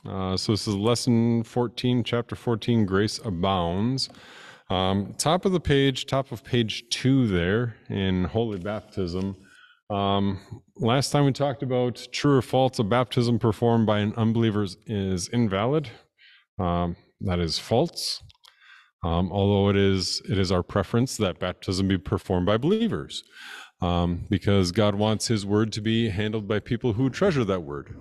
So this is lesson 14, chapter 14, Grace Abounds. Top of the page, top of page 2 there in Holy Baptism. Last time we talked about true or false, a baptism performed by an unbeliever is invalid. That is false. Although it is our preference that baptism be performed by believers, because God wants his word to be handled by people who treasure that word.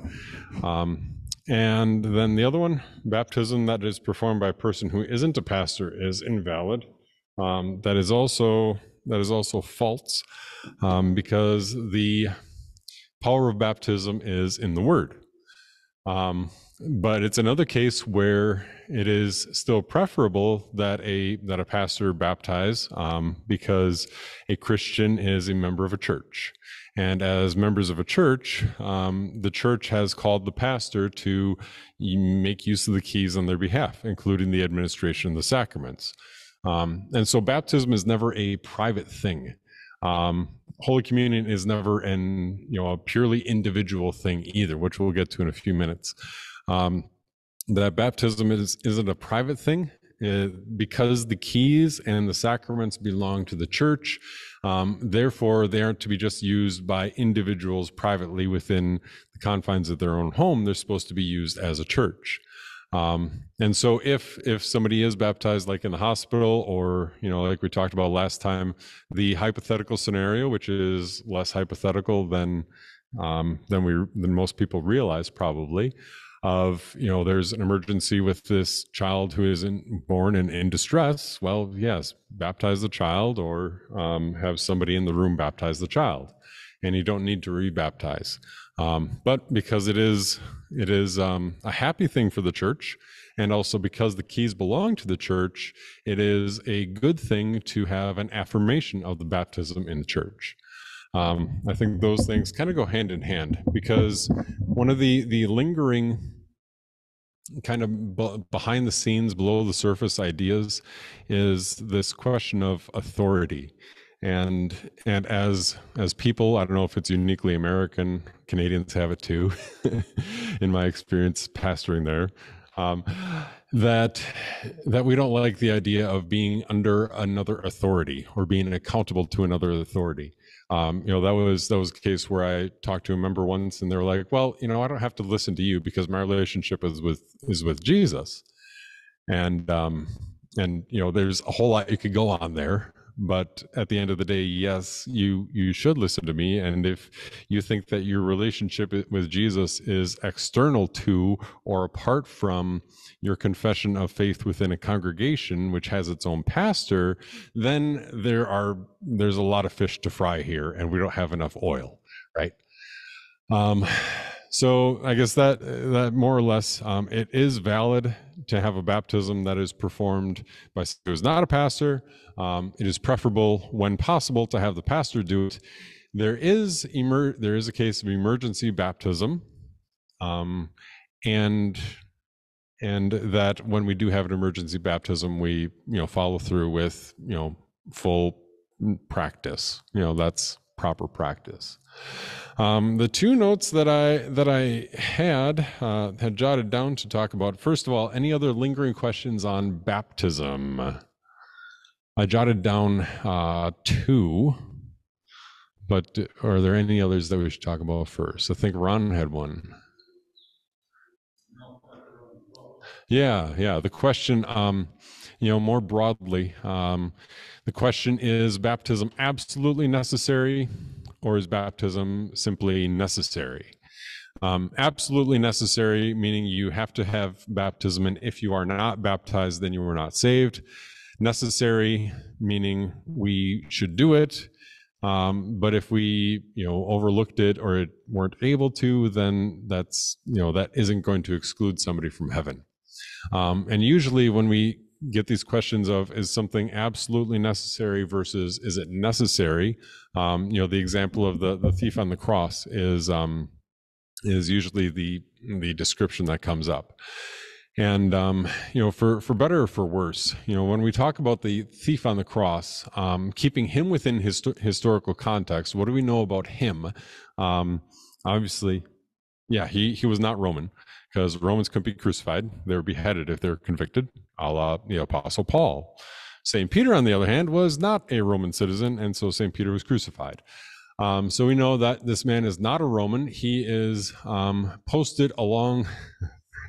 And then the other one, baptism that is performed by a person who isn't a pastor is invalid. That is also false, because the power of baptism is in the word. But it's another case where it is still preferable that a pastor baptize, because a Christian is a member of a church. And as members of a church, the church has called the pastor to make use of the keys on their behalf, including the administration of the sacraments. And so baptism is never a private thing. Holy Communion is never a purely individual thing either, which we'll get to in a few minutes. That baptism isn't a private thing, because the keys and the sacraments belong to the church. Therefore, they aren't to be just used by individuals privately within the confines of their own home. They're supposed to be used as a church. And so if somebody is baptized, like in the hospital, or, like we talked about last time, the hypothetical scenario, which is less hypothetical than most people realize probably, of, there's an emergency with this child who isn't born and in distress. Well, yes, baptize the child, or have somebody in the room baptize the child, and you don't need to rebaptize. But because it is a happy thing for the church, and also because the keys belong to the church, it is a good thing to have an affirmation of the baptism in the church. I think those things kind of go hand in hand, because one of the lingering kind of behind the scenes, below the surface ideas is this question of authority. And as people, I don't know if it's uniquely American, Canadians have it too, in my experience pastoring there, that we don't like the idea of being under another authority or being accountable to another authority. That was a case where I talked to a member once, and they were like, well, I don't have to listen to you because my relationship is with Jesus. And there's a whole lot you could go on there. But at the end of the day, yes, you should listen to me. And if you think that your relationship with Jesus is external to or apart from your confession of faith within a congregation which has its own pastor, then there's a lot of fish to fry here, and we don't have enough oil, right? So I guess that more or less, it is valid to have a baptism that is performed by someone who is not a pastor. It is preferable, when possible, to have the pastor do it. There is a case of emergency baptism, and that when we do have an emergency baptism, we follow through with full practice. That's proper practice. The two notes that I had jotted down to talk about. First of all, any other lingering questions on baptism? I jotted down 2, but are there any others that we should talk about first? I think Ron had one. Yeah. The question, more broadly, the question is baptism absolutely necessary, or is baptism simply necessary? Absolutely necessary, meaning you have to have baptism, and if you are not baptized, then you are not saved. Necessary, meaning we should do it, but if we overlooked it or weren't able to, then that isn't going to exclude somebody from heaven. And usually when we get these questions of, is something absolutely necessary versus is it necessary, the example of the thief on the cross is usually the description that comes up. And for better or for worse, when we talk about the thief on the cross, keeping him within historical context, what do we know about him? Obviously, Yeah, he was not Roman, because Romans couldn't be crucified. They were beheaded if they're convicted, a la the Apostle Paul. St. Peter, on the other hand, was not a Roman citizen, and so St. Peter was crucified. So we know that this man is not a Roman. He is posted along,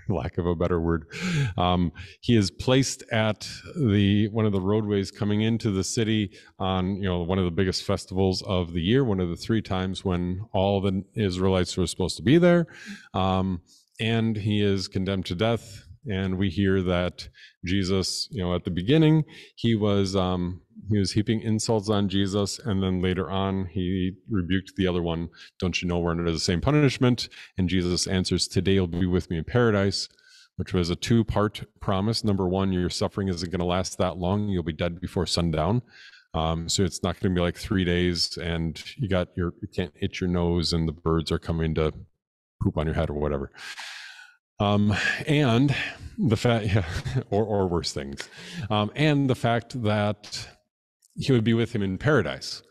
lack of a better word. He is placed at one of the roadways coming into the city on one of the biggest festivals of the year, one of the 3 times when all the Israelites were supposed to be there, and he is condemned to death. And we hear that Jesus, at the beginning, he was heaping insults on Jesus, and then later on he rebuked the other one. Don't you know we're under the same punishment? And Jesus answers, today you'll be with me in paradise, which was a 2-part promise. Number 1, your suffering isn't going to last that long. You'll be dead before sundown. So it's not going to be like 3 days and you can't itch your nose and the birds are coming to poop on your head or whatever. And the fact, or worse things, and the fact that he would be with him in paradise,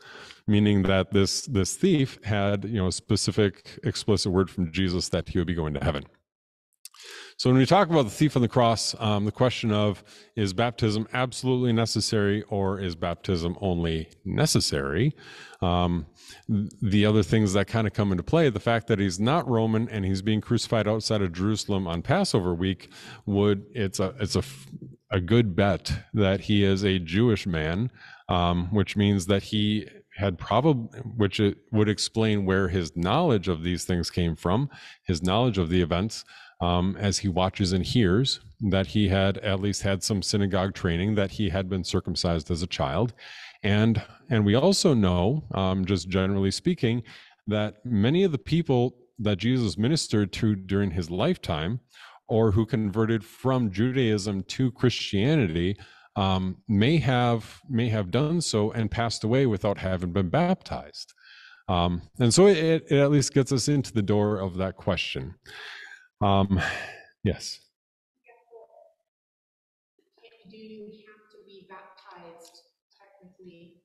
meaning that this thief had, a specific explicit word from Jesus that he would be going to heaven. So when we talk about the thief on the cross, the question of, is baptism absolutely necessary or is baptism only necessary? The other things that kind of come into play, the fact that he's not Roman and he's being crucified outside of Jerusalem on Passover week, it's a good bet that he is a Jewish man, which means that he had which it would explain where his knowledge of these things came from, his knowledge of the events, as he watches and hears that he had at least had some synagogue training, that he had been circumcised as a child. And we also know, just generally speaking, that many of the people that Jesus ministered to during his lifetime, or who converted from Judaism to Christianity, may have done so and passed away without having been baptized. And so it at least gets us into the door of that question. Yes. Do you have to be baptized technically?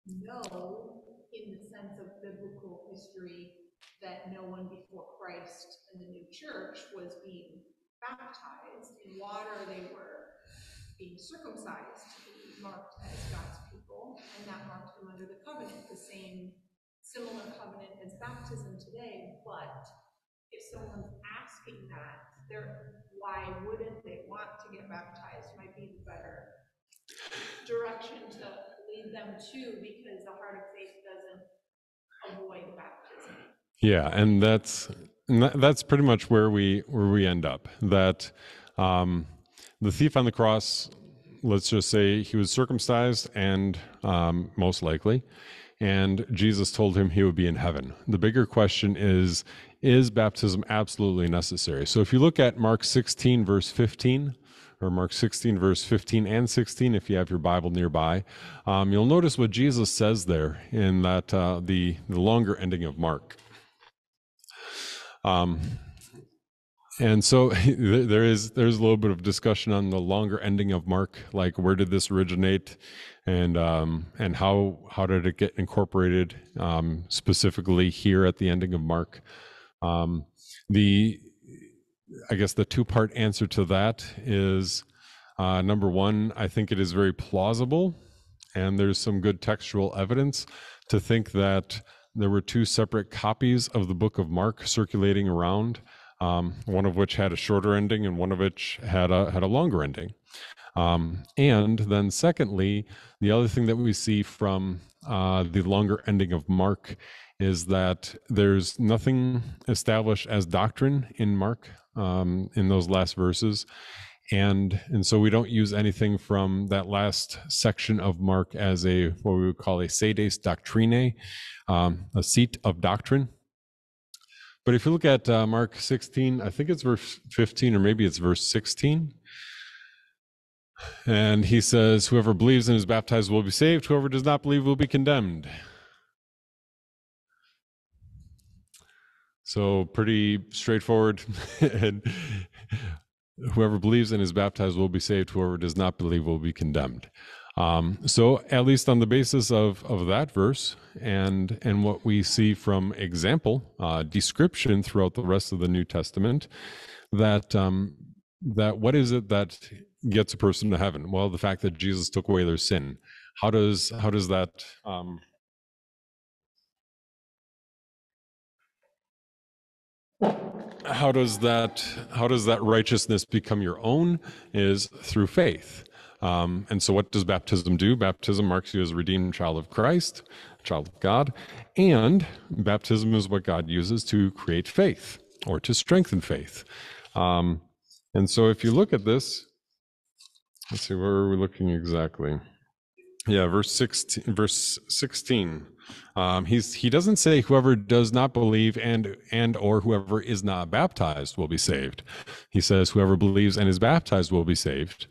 No, in the sense of biblical history, that no one before Christ in the new church was being baptized in water. They were being circumcised to be marked as God's people, and that marked them under the covenant, the same similar covenant as baptism today. But if someone's asking that, why wouldn't they want to get baptized might be the better direction to lead them to, because the heart of faith doesn't avoid baptism. Yeah, and that's pretty much where we end up. That the thief on the cross, let's just say he was circumcised, and most likely, and Jesus told him he would be in heaven. The bigger question is baptism absolutely necessary? So if you look at Mark 16, verse 15, or Mark 16, verse 15 and 16, if you have your Bible nearby, you'll notice what Jesus says there in that the longer ending of Mark. And so there's a little bit of discussion on the longer ending of Mark, like where did this originate, and how did it get incorporated specifically here at the ending of Mark. I guess the 2-part answer to that is, number 1, I think it is very plausible, and there's some good textual evidence to think that there were 2 separate copies of the book of Mark circulating around, one of which had a shorter ending and one of which had a longer ending. And then secondly, the other thing that we see from the longer ending of Mark is that there's nothing established as doctrine in Mark, in those last verses. And so we don't use anything from that last section of Mark as what we would call a sedes doctrinae, a seat of doctrine. But if you look at Mark 16, I think it's verse 15, or maybe it's verse 16. And he says, whoever believes and is baptized will be saved. Whoever does not believe will be condemned. So pretty straightforward. And whoever believes and is baptized will be saved. Whoever does not believe will be condemned. So at least on the basis of that verse and what we see from example, description throughout the rest of the New Testament, that that what is it that gets a person to heaven? Well, the fact that Jesus took away their sin. How does that how does that righteousness become your own? Is through faith. And so what does baptism do? Baptism marks you as a redeemed child of Christ, child of God, and baptism is what God uses to create faith or to strengthen faith. And so if you look at this, let's see, where are we looking exactly? Yeah, verse 16. He doesn't say whoever does not believe and or whoever is not baptized will be saved. He says whoever believes and is baptized will be saved,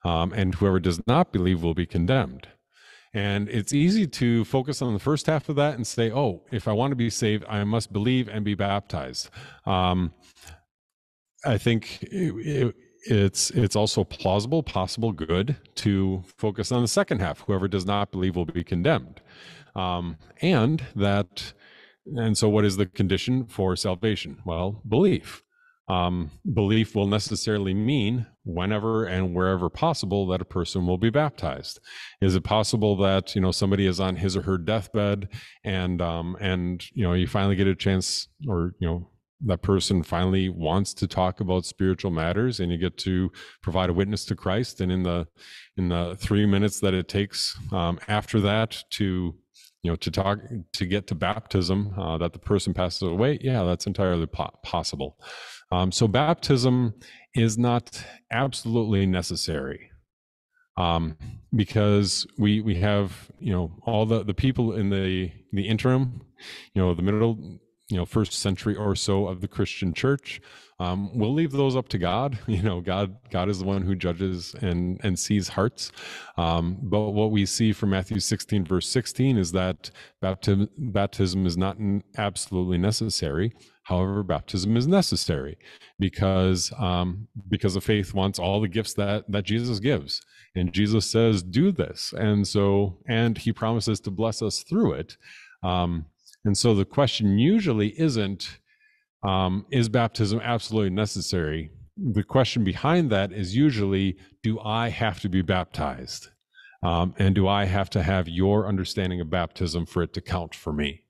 and whoever does not believe will be condemned. And it's easy to focus on the first half of that and say, oh, if I want to be saved, I must believe and be baptized. I think it's also plausible, possible, good to focus on the second half. Whoever does not believe will be condemned. And so what is the condition for salvation? Well, belief. Belief will necessarily mean whenever and wherever possible that a person will be baptized. Is it possible that somebody is on his or her deathbed and you finally get a chance, or that person finally wants to talk about spiritual matters, and you get to provide a witness to Christ, and in the 3 minutes that it takes after that to get to baptism, that the person passes away, yeah, that's entirely possible. So baptism is not absolutely necessary, because we have all the people in the interim, the middle first century or so of the Christian church. We'll leave those up to God. God is the one who judges and sees hearts. But what we see from Matthew 16, verse 16, is that baptism is not absolutely necessary. However, baptism is necessary because the faith wants all the gifts that Jesus gives. And Jesus says, do this. And he promises to bless us through it. And so the question usually isn't, is baptism absolutely necessary? The question behind that is usually, do I have to be baptized? And do I have to have your understanding of baptism for it to count for me?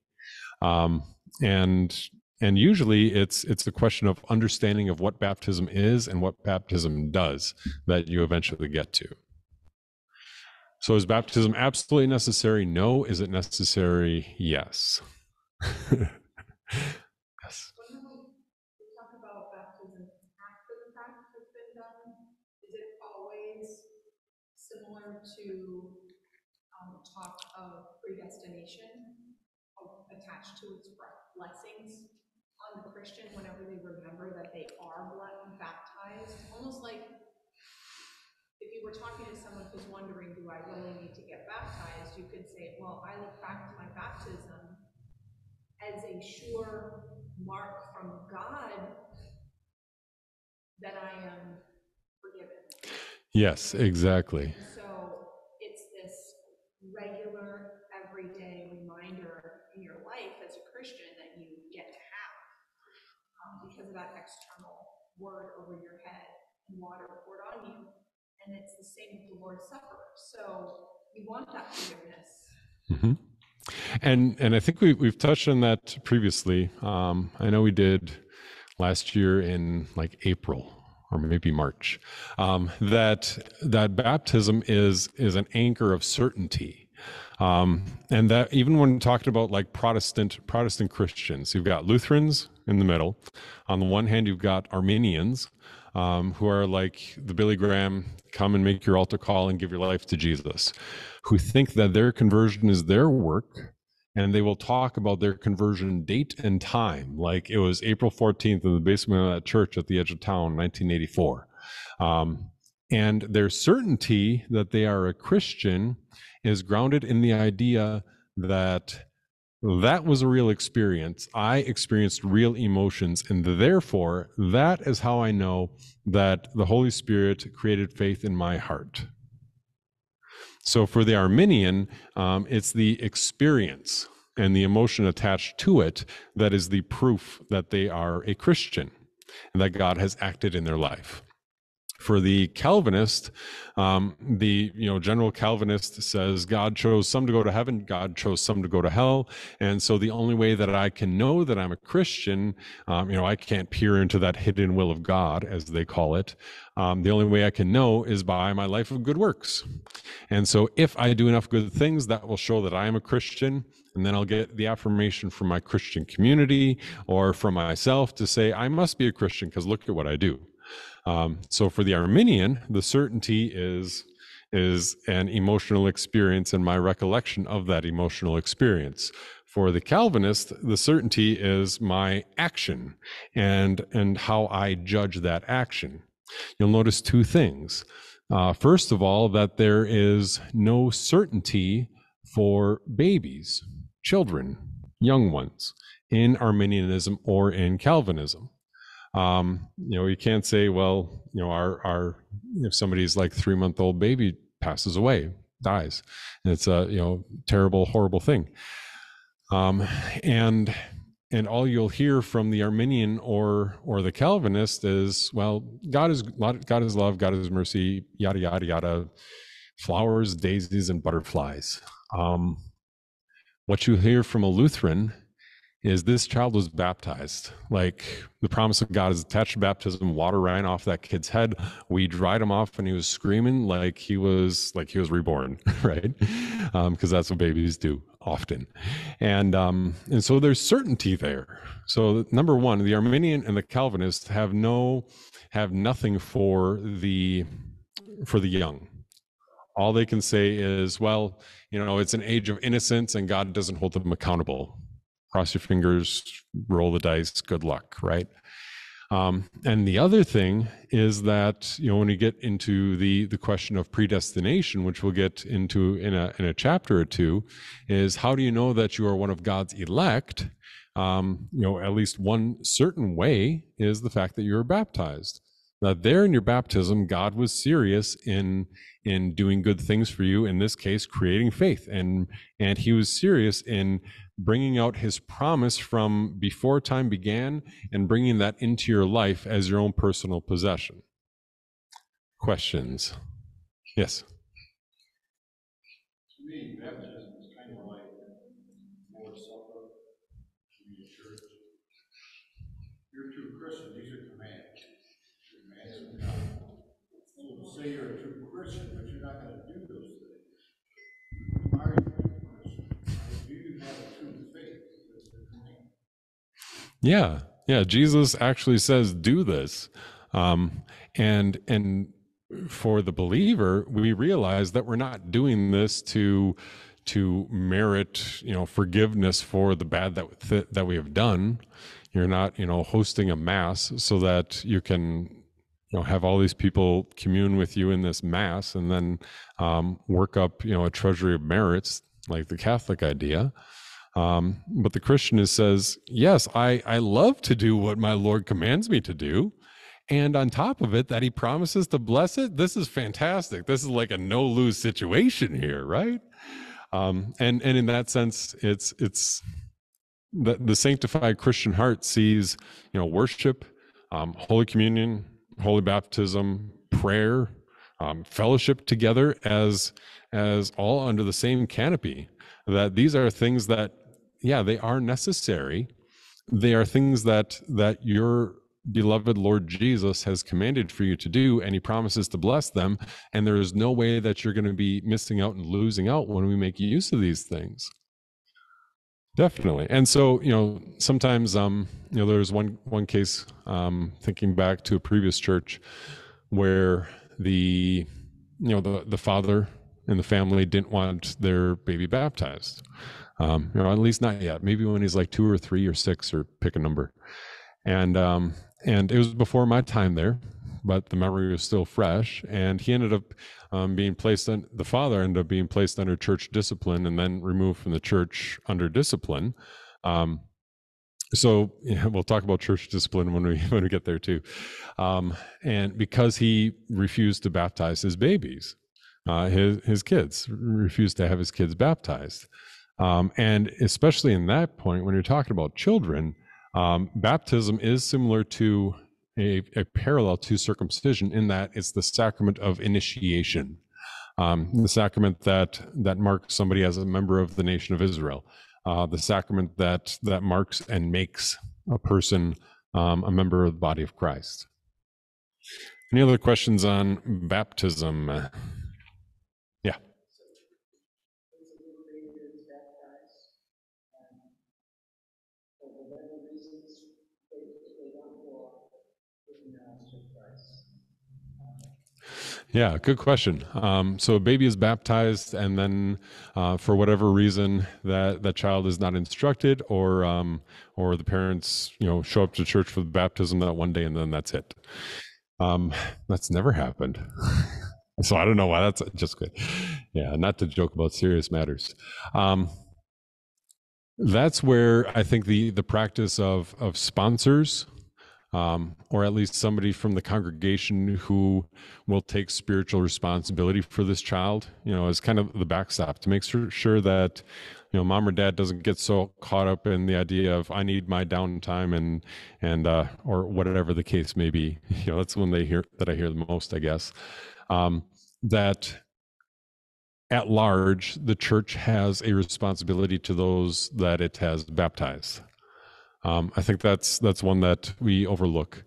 And usually it's a question of understanding of what baptism is and what baptism does that you eventually get to. So is baptism absolutely necessary? No. Is it necessary? Yes. Yes. When we talk about baptism after the fact has been done, is it always similar to talk of predestination attached to its blessings on the Christian whenever they remember that they are baptized? Almost like if you were talking to someone who's wondering, do I really need to get baptized? You could say, well, I look back to my baptism as a sure mark from God that I am forgiven. Yes, exactly. So it's this regular, everyday reminder in your life as a Christian that you get to have because of that external word over your head and water poured on you. And it's the same with the Lord's Supper. So we want that forgiveness. Mm-hmm. And I think we've touched on that previously. I know we did last year in like April or maybe March, that baptism is an anchor of certainty. And that even when talking about like Protestant Christians, you've got Lutherans in the middle. On the one hand, you've got Arminians, who are like the Billy Graham, come and make your altar call and give your life to Jesus, who think that their conversion is their work. And they will talk about their conversion date and time, like it was April 14th in the basement of that church at the edge of town, 1984. And their certainty that they are a Christian is grounded in the idea that was a real experience. I experienced real emotions, and therefore, that is how I know that the Holy Spirit created faith in my heart. So for the Arminian, it's the experience and the emotion attached to it that is the proof that they are a Christian and that God has acted in their life. For the Calvinist, the general Calvinist says God chose some to go to heaven, God chose some to go to hell, and so the only way that I can know that I'm a Christian, I can't peer into that hidden will of God, as they call it. The only way I can know is by my life of good works. And so if I do enough good things, that will show that I am a Christian, and then I'll get the affirmation from my Christian community or from myself to say I must be a Christian because look at what I do. So for the Arminian, the certainty is an emotional experience and my recollection of that emotional experience. For the Calvinist, the certainty is my action and how I judge that action. You'll notice two things. First of all, that there is no certainty for babies, children, young ones in Arminianism or in Calvinism. You can't say, well, if somebody's like 3-month-old baby passes away, dies, and it's a terrible, horrible thing. And all you'll hear from the Arminian or the Calvinist is, well, God is love, God is mercy, yada yada yada, flowers, daisies, and butterflies. What you hear from a Lutheran is this child was baptized. Like the promise of God is attached to baptism. Water ran off that kid's head. We dried him off, and he was screaming like he was reborn, right? Because that's what babies do often, and so there's certainty there. So number one, the Arminian and the Calvinist have nothing for the young. All they can say is, well, it's an age of innocence, and God doesn't hold them accountable. Cross your fingers, roll the dice, good luck, right? And the other thing is that, when you get into the question of predestination, which we'll get into in a chapter or two, is how do you know that you are one of God's elect? At least one certain way is the fact that you were baptized. That there in your baptism, God was serious in doing good things for you, in this case, creating faith. And he was serious in bringing out his promise from before time began and bringing that into your life as your own personal possession. Questions? Yes? To me, baptism is kind of like Lord's Supper in the church. You're a true Christian, these are commands. Commands from God. So to say you're a true Christian, but you're not going to do those things. Are you a true Christian? Do you have a true faith? That's the command. Yeah. Jesus actually says, do this. And for the believer, we realize that we're not doing this to merit, forgiveness for the bad that we have done. You're not, hosting a mass so that you can, have all these people commune with you in this mass and then work up, a treasury of merits like the Catholic idea. But the Christian says, yes, I love to do what my Lord commands me to do. And on top of it, that he promises to bless it. This is fantastic. This is like a no-lose situation here, right? And in that sense, it's the sanctified Christian heart sees, worship, Holy Communion, Holy Baptism, prayer, fellowship together as all under the same canopy. That these are things that, they are necessary. They are things that your beloved Lord Jesus has commanded for you to do, and he promises to bless them. And there is no way that you're going to be missing out and losing out when we make use of these things. Definitely. And so, sometimes, there's one case, thinking back to a previous church where the father and the family didn't want their baby baptized. At least not yet, maybe when he's like 2 or 3 or 6 or pick a number. And it was before my time there, but the memory was still fresh. And he ended up the father ended up being placed under church discipline and then removed from the church under discipline. So we'll talk about church discipline when we get there too. And because he refused to baptize his babies. his kids, refused to have his kids baptized. And especially in that point, when you're talking about children, baptism is similar to a parallel to circumcision in that it's the sacrament of initiation, the sacrament that marks somebody as a member of the nation of Israel, the sacrament that marks and makes a person a member of the body of Christ. Any other questions on baptism? Yeah. Yeah, good question. So a baby is baptized, and then for whatever reason that child is not instructed, or the parents show up to church for the baptism that one day, and then that's it. That's never happened. So I don't know why that's just good. Yeah, not to joke about serious matters. That's where I think the practice of sponsors, or at least somebody from the congregation who will take spiritual responsibility for this child, is kind of the backstop to make sure that, mom or dad doesn't get so caught up in the idea of I need my downtime and or whatever the case may be. That's when I hear the most, I guess. That at large, the church has a responsibility to those that it has baptized. I think that's one that we overlook.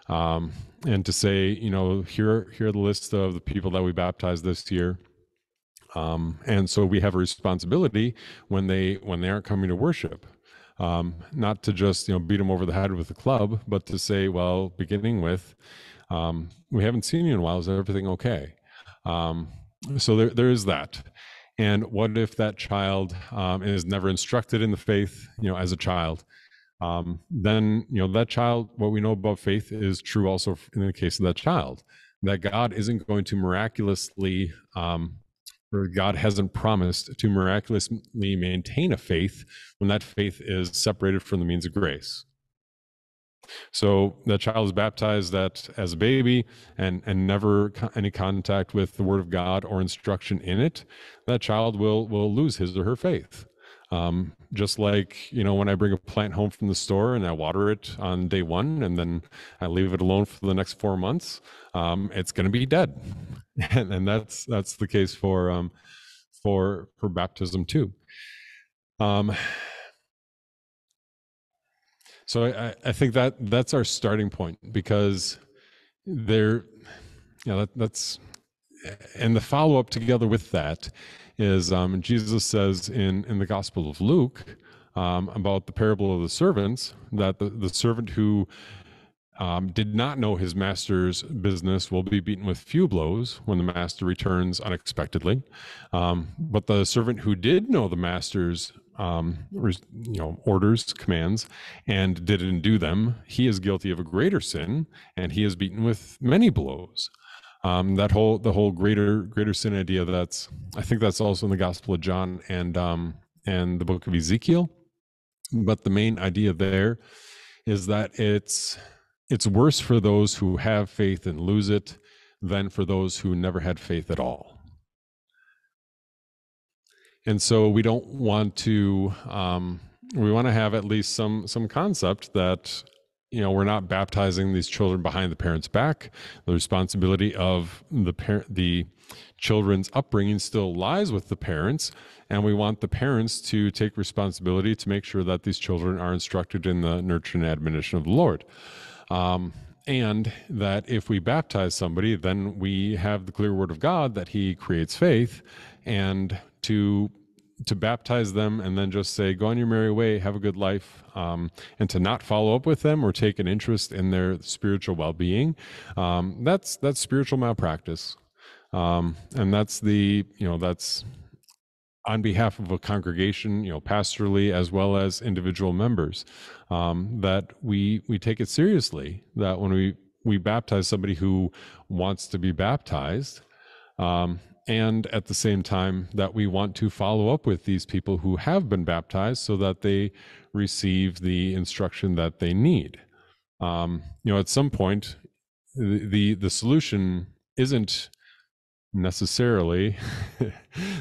And to say, here are the list of the people that we baptized this year. And so we have a responsibility when they aren't coming to worship, not to just, beat them over the head with a club, but to say, well, beginning with, we haven't seen you in a while. Is everything okay? So there is that. And what if that child is never instructed in the faith, as a child? Then that child, what we know about faith is true also in the case of that child, that God isn't going to miraculously, or God hasn't promised to miraculously maintain a faith when that faith is separated from the means of grace. So that child is baptized as a baby and never any contact with the Word of God or instruction in it. That child will lose his or her faith. Just like, when I bring a plant home from the store and I water it on day one and then I leave it alone for the next 4 months, it's going to be dead. And that's the case for baptism too. So I think that's our starting point, because that's, and the follow up together with that is Jesus says in the Gospel of Luke about the parable of the servants, that the servant who did not know his master's business will be beaten with few blows when the master returns unexpectedly. But the servant who did know the master's orders, commands, and didn't do them, he is guilty of a greater sin, and he is beaten with many blows. The whole greater sin idea, I think that's also in the Gospel of John and the book of Ezekiel. But the main idea there is that it's worse for those who have faith and lose it than for those who never had faith at all. And so we don't want to, we want to have at least some concept that, we're not baptizing these children behind the parents' back. The responsibility of the children's upbringing still lies with the parents, and we want the parents to take responsibility to make sure that these children are instructed in the nurture and admonition of the Lord. And that if we baptize somebody, then we have the clear word of God that he creates faith, and to baptize them and then just say, go on your merry way, have a good life, and to not follow up with them or take an interest in their spiritual well-being, that's spiritual malpractice. And that's that's on behalf of a congregation, pastorally, as well as individual members, that we take it seriously, that when we baptize somebody who wants to be baptized, and at the same time that we want to follow up with these people who have been baptized so that they receive the instruction that they need. At some point, the solution isn't necessarily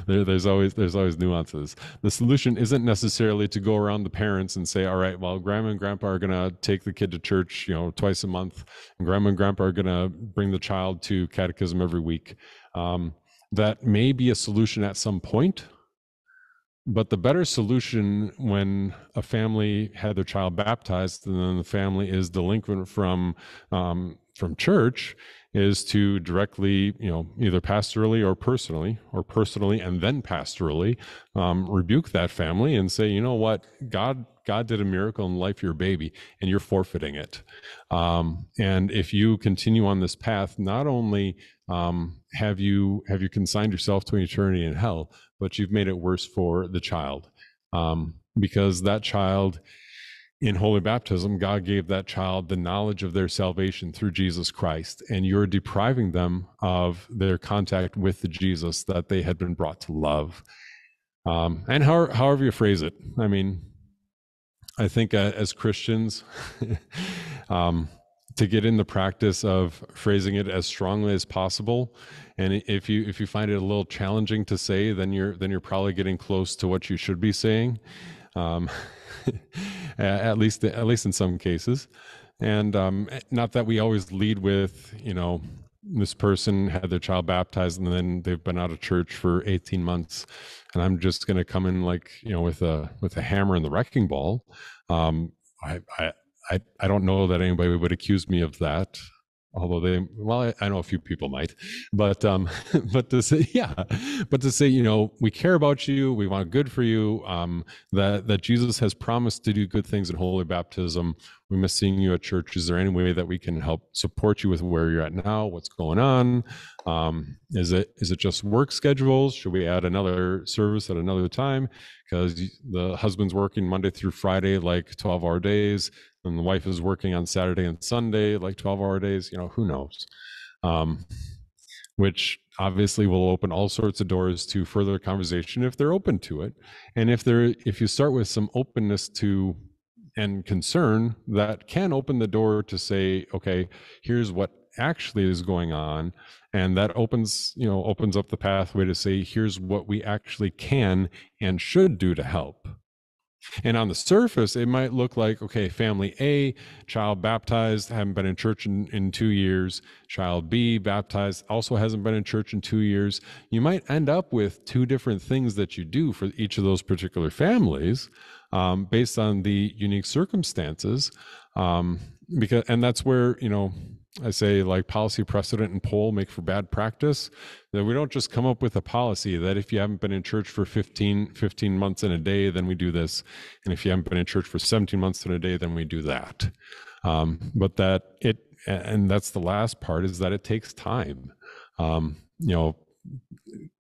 there's always nuances. The solution isn't necessarily to go around the parents and say, all right, well, grandma and grandpa are going to take the kid to church, twice a month, and grandma and grandpa are going to bring the child to catechism every week. That may be a solution at some point, but the better solution when a family had their child baptized and then the family is delinquent from church is to directly, either pastorally or personally and then pastorally, rebuke that family and say, you know what, God did a miracle in the life of your baby, and you're forfeiting it. And if you continue on this path, not only have you consigned yourself to an eternity in hell, but you've made it worse for the child, because that child, in holy baptism, God gave that child the knowledge of their salvation through Jesus Christ, and you're depriving them of their contact with the Jesus that they had been brought to love. And however you phrase it, I mean, I think as Christians, to get in the practice of phrasing it as strongly as possible, and if you find it a little challenging to say, then you're probably getting close to what you should be saying, at least in some cases. And not that we always lead with, this person had their child baptized and then they've been out of church for 18 months, and I'm just going to come in like, with a hammer and the wrecking ball. I don't know that anybody would accuse me of that, although I know a few people might, but but to say, we care about you, we want good for you, that Jesus has promised to do good things in holy baptism. We miss seeing you at church. Is there any way that we can help support you with where you're at now? What's going on? Is it just work schedules? Should we add another service at another time? Because the husband's working Monday through Friday, like 12-hour days, and the wife is working on Saturday and Sunday, like 12-hour days. Who knows? Which obviously will open all sorts of doors to further conversation if they're open to it. And if you start with some openness to and concern, that can open the door to say, okay, here's what actually is going on. And that opens up the pathway to say, here's what we actually can and should do to help. And on the surface, it might look like, okay, family A, child baptized, haven't been in church in 2 years. Child B, baptized, also hasn't been in church in 2 years. You might end up with two different things that you do for each of those particular families, based on the unique circumstances. And that's where, I say, like, policy precedent and poll make for bad practice, that we don't just come up with a policy that if you haven't been in church for 15 months in a day, then we do this. And if you haven't been in church for 17 months in a day, then we do that. But that's the last part, is that it takes time. It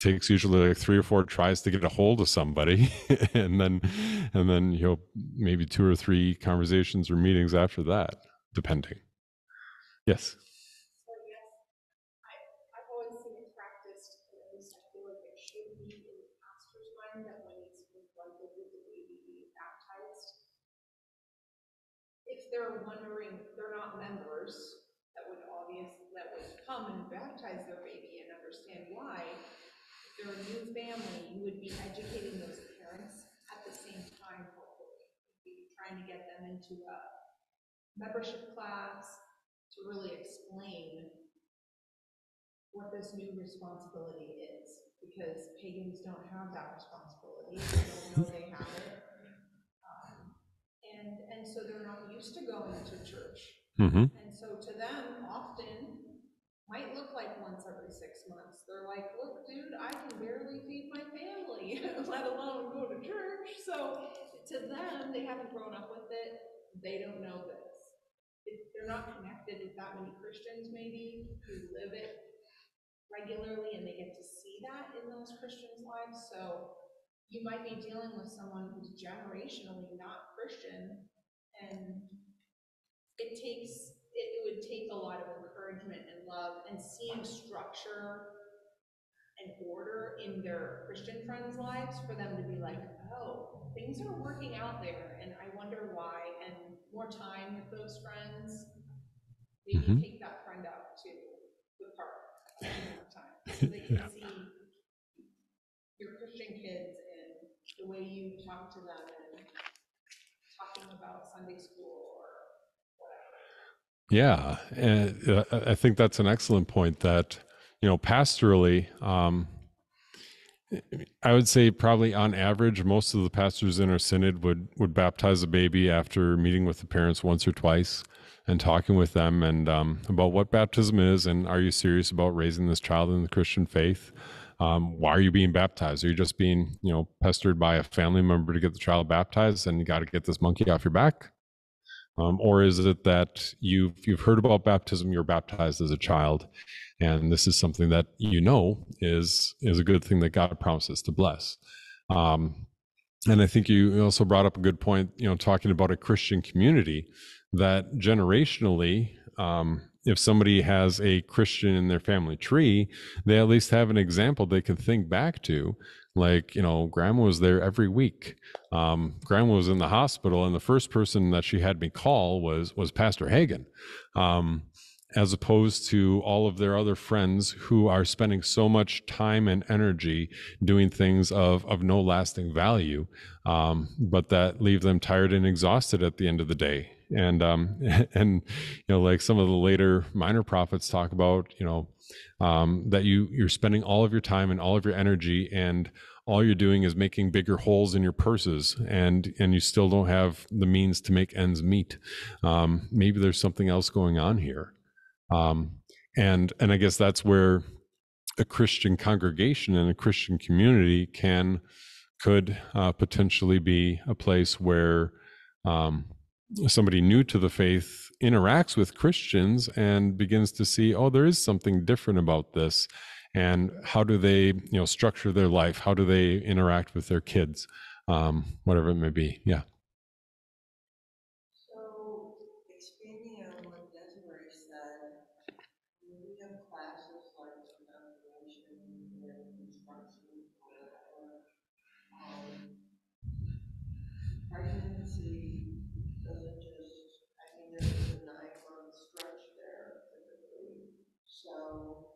takes usually like 3 or 4 tries to get a hold of somebody, and then maybe 2 or 3 conversations or meetings after that, depending. Yes. So yes, I've always seen it practiced, and at least I feel like it should be in the pastor's mind, that when he's confronted with the baby being baptized, if they're wondering, they're not members that would come and baptize their baby and understand why. If they're a new family, you would be educating those parents at the same time, hopefully. You'd be trying to get them into a membership class to really explain what this new responsibility is, because pagans don't have that responsibility. They don't know they have it. And so they're not used to going to church. Mm-hmm. And so to them, often, might look like once every 6 months. They're like, look, dude, I can barely feed my family, let alone go to church. So to them, they haven't grown up with it. They don't know this. They're not connected with that many Christians, maybe, who live it regularly, and they get to see that in those Christians' lives. So you might be dealing with someone who's generationally not Christian, and it would take a lot of encouragement and love and seeing structure and order in their Christian friends' lives for them to be like, oh, things are working out there, and I wonder why. And more time with those friends, maybe take that friend out to the park, spend more time. so they can see your Christian kids and the way you talk to them and talking about Sunday school or whatever. Yeah, and I think that's an excellent point that, pastorally, I would say probably on average, most of the pastors in our synod would baptize a baby after meeting with the parents once or twice and talking with them and about what baptism is and are you serious about raising this child in the Christian faith? Why are you being baptized? Are you just being, pestered by a family member to get the child baptized and you got to get this monkey off your back? Or is it that you've heard about baptism, you're baptized as a child, and this is something that is a good thing that God promises to bless. And I think you also brought up a good point, talking about a Christian community that generationally, if somebody has a Christian in their family tree, they at least have an example they can think back to. Like, grandma was there every week. Grandma was in the hospital, and the first person that she had me call was Pastor Hagen, as opposed to all of their other friends who are spending so much time and energy doing things of no lasting value, but that leave them tired and exhausted at the end of the day. And and like some of the later minor prophets talk about, that you're spending all of your time and all of your energy, and all you're doing is making bigger holes in your purses, and you still don't have the means to make ends meet. Maybe there's something else going on here. And I guess that's where a Christian congregation and a Christian community could potentially be a place where somebody new to the faith interacts with Christians and begins to see, oh, there is something different about this. And how do they, structure their life? How do they interact with their kids? Whatever it may be. Yeah. So, expanding on what Desiree said, we have classes like foundation and construction, whatever. Pregnancy doesn't just, there's a 9-month stretch there typically. So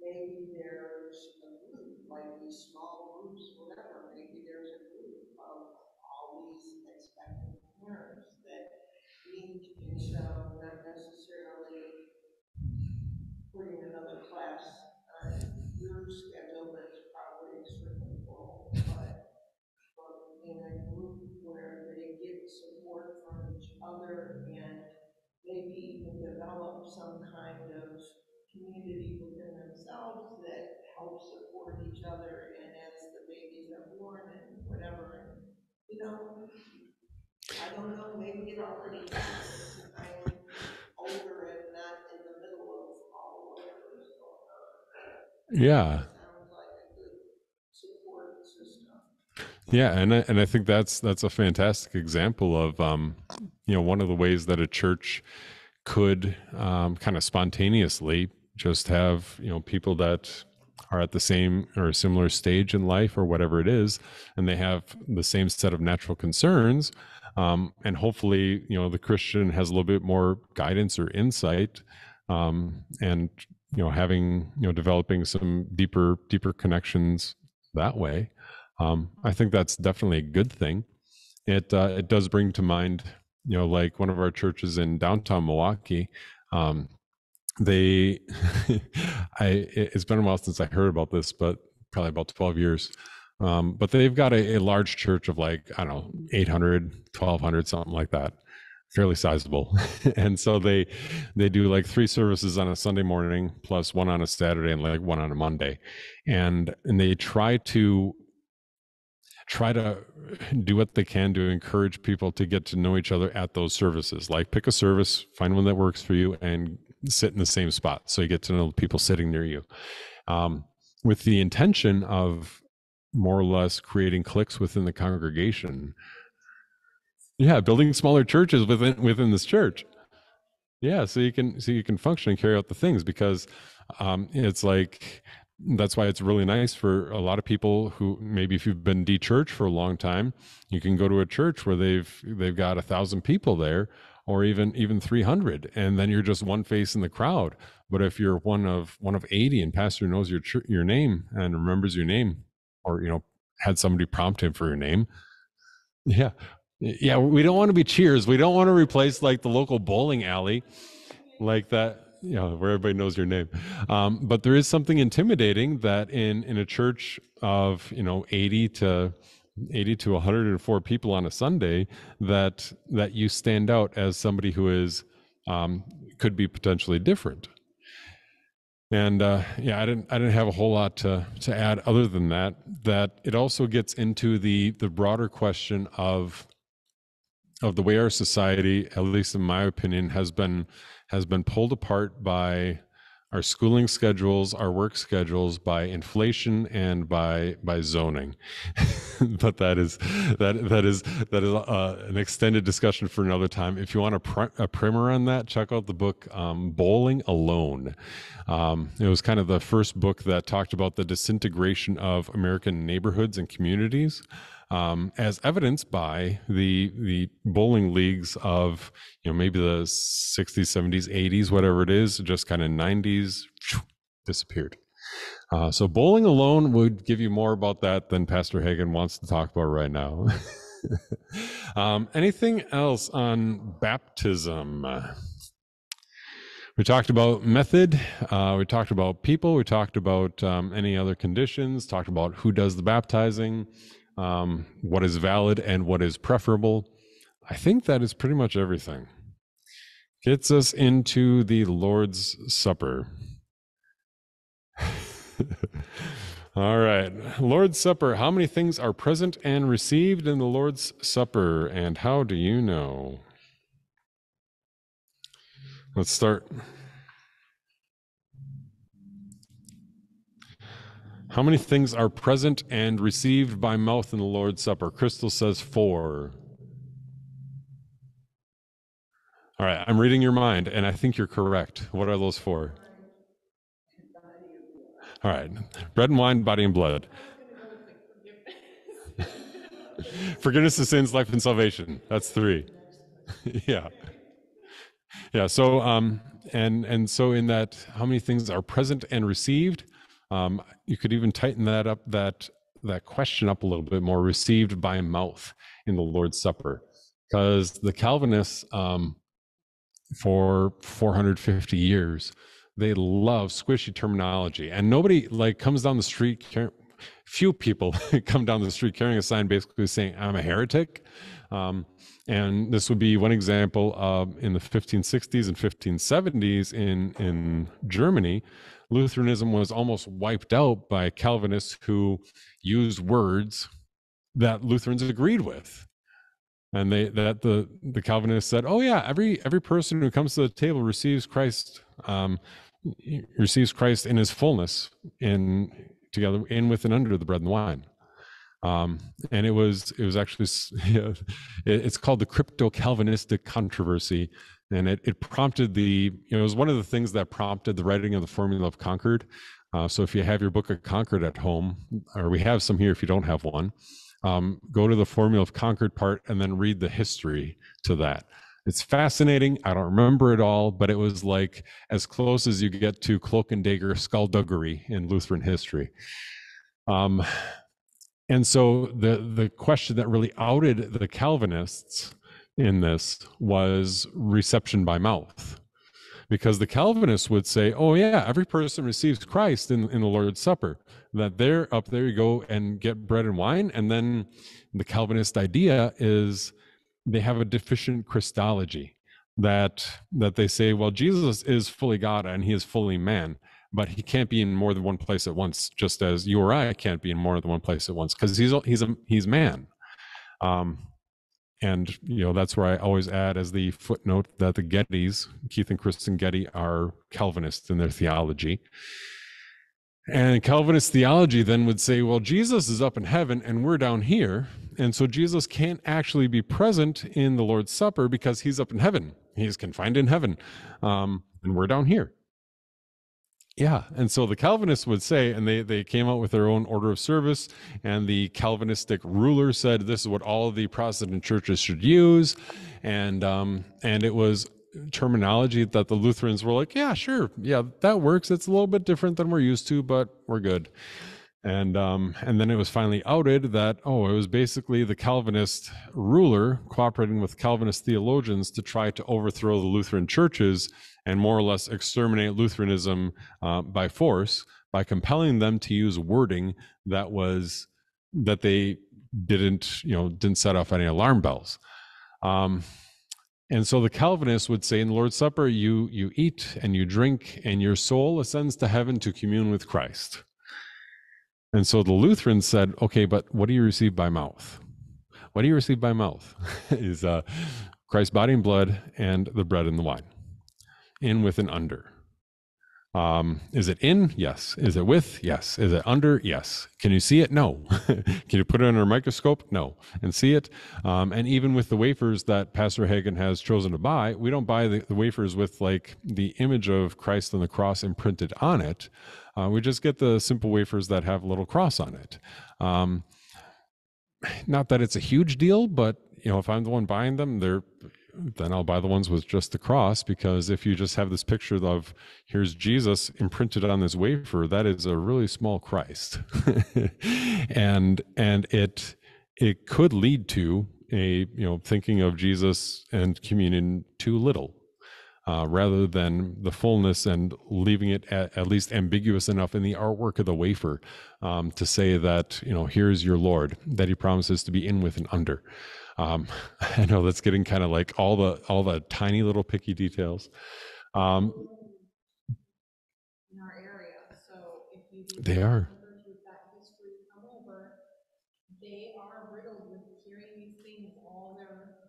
maybe there's a group, like these small groups, whatever, maybe there's a group of all these expectant parents that need, and so not necessarily putting another class on your schedule that's probably extremely full, but in a group where they get support from each other and maybe even develop some kind of community within themselves that helps support each other, and as the babies are born and whatever, I don't know, maybe it already is. I'm older and not in the middle of all whatever is going on. Yeah. It sounds like a good support system. Yeah, and I think that's a fantastic example of one of the ways that a church could kind of spontaneously just have people that are at the same or a similar stage in life or whatever it is, and they have the same set of natural concerns, and hopefully the Christian has a little bit more guidance or insight, and having developing some deeper connections that way. I think that's definitely a good thing. It does bring to mind, like one of our churches in downtown Milwaukee. It's been a while since I heard about this, but probably about 12 years. But they've got a large church of 800, 1,200, something like that, fairly sizable. And so they do 3 services on a Sunday morning, plus 1 on a Saturday and 1 on a Monday, and they try to do what they can to encourage people to get to know each other at those services. Like, pick a service, find one that works for you, and sit in the same spot so you get to know the people sitting near you, with the intention of more or less creating cliques within the congregation. Yeah, building smaller churches within this church. Yeah, so you can function and carry out the things, because it's that's why it's really nice for a lot of people who, maybe if you've been de-churched for a long time, you can go to a church where they've got 1,000 people there, or even 300, and then you're just one face in the crowd. But if you're one of 80 and pastor knows your name and remembers your name, or had somebody prompt him for your name, yeah, we don't want to be Cheers. We don't want to replace like the local bowling alley like that, where everybody knows your name. But there is something intimidating that in a church of 80 to 104 people on a Sunday, that you stand out as somebody who is could be potentially different. And I didn't have a whole lot to add other than that it also gets into the broader question of the way our society, at least in my opinion, has been pulled apart by our schooling schedules, our work schedules, by inflation, and by zoning. But that is an extended discussion for another time. If you want a primer on that, check out the book Bowling Alone. It was kind of the first book that talked about the disintegration of American neighborhoods and communities, as evidenced by the bowling leagues of maybe the 60s, 70s, 80s, whatever it is, just kind of 90s, disappeared. So Bowling Alone would give you more about that than Pastor Hagen wants to talk about right now. Anything else on baptism? We talked about method, we talked about people, we talked about any other conditions, talked about who does the baptizing, what is valid and what is preferable. I think that is pretty much everything. Gets us into the Lord's Supper. All right, Lord's Supper. How many things are present and received in the Lord's Supper, and how do you know? Let's start. How many things are present and received by mouth in the Lord's Supper? Crystal says 4. All right, I'm reading your mind, and I think you're correct. What are those 4? All right, bread and wine, body and blood. Forgiveness of sins, life and salvation. That's 3. Yeah. So and so in that, how many things are present and received? You could even tighten that up, that question up a little bit more. Received by mouth in the Lord's Supper, because the Calvinists, for 450 years, they love squishy terminology, and nobody comes down the street. Few people come down the street carrying a sign basically saying, "I'm a heretic." And this would be one example in the 1560s and 1570s in Germany. Lutheranism was almost wiped out by Calvinists who used words that Lutherans agreed with. And the Calvinists said, "Oh yeah, every person who comes to the table receives Christ in his fullness, together in, with, and under the bread and the wine." And it was actually, it's called the crypto-Calvinistic controversy, and it prompted it was one of the things that prompted the writing of the Formula of Concord. So if you have your Book of Concord at home, or we have some here if you don't have one, go to the Formula of Concord part and then read the history to that. It's fascinating. I don't remember it all, but it was like as close as you get to cloak and dagger skullduggery in Lutheran history. And so the question that really outed the Calvinists in this was reception by mouth. Because the Calvinists would say, "Oh yeah, every person receives Christ in the Lord's Supper. That they're up there, you go and get bread and wine." And then the Calvinist idea is they have a deficient Christology, that they say, well, Jesus is fully God and he is fully man, but he can't be in more than one place at once, just as you or I can't be in more than one place at once, because he's man. And that's where I always add as the footnote that the Gettys, Keith and Kristen Getty, are Calvinists in their theology. And Calvinist theology then would say, well, Jesus is up in heaven and we're down here, and so Jesus can't actually be present in the Lord's Supper because he's up in heaven. He's confined in heaven, and we're down here. Yeah, and so the Calvinists would say, and they came out with their own order of service, and the Calvinistic ruler said this is what all of the Protestant churches should use, and it was terminology that the Lutherans were like, yeah, sure, yeah, that works. It's a little bit different than we're used to, but we're good. And then it was finally outed that, oh, it was basically the Calvinist ruler cooperating with Calvinist theologians to try to overthrow the Lutheran churches and more or less exterminate Lutheranism by force, by compelling them to use wording that they didn't set off any alarm bells. And so the Calvinists would say in the Lord's Supper, you eat and you drink, and your soul ascends to heaven to commune with Christ. And so the Lutherans said, okay, but what do you receive by mouth? What do you receive by mouth? Is Christ's body and blood and the bread and the wine. In, with, and under. Is it in? Yes. Is it with? Yes. Is it under? Yes. Can you see it? No. Can you put it under a microscope? No. And see it? And even with the wafers that Pastor Hagen has chosen to buy, we don't buy the wafers with like the image of Christ on the cross imprinted on it. We just get the simple wafers that have a little cross on it. Not that it's a huge deal, but if I'm the one buying them, then I'll buy the ones with just the cross, because if you just have this picture of here's Jesus imprinted on this wafer, that is a really small Christ. and it could lead to thinking of Jesus and communion too little, rather than the fullness, and leaving it at least ambiguous enough in the artwork of the wafer to say that, here's your Lord, that he promises to be in, with, and under. I know that's getting kind of like all the tiny little picky details. In our area, so if you do They are. members with that history come over, they are riddled with hearing these things all their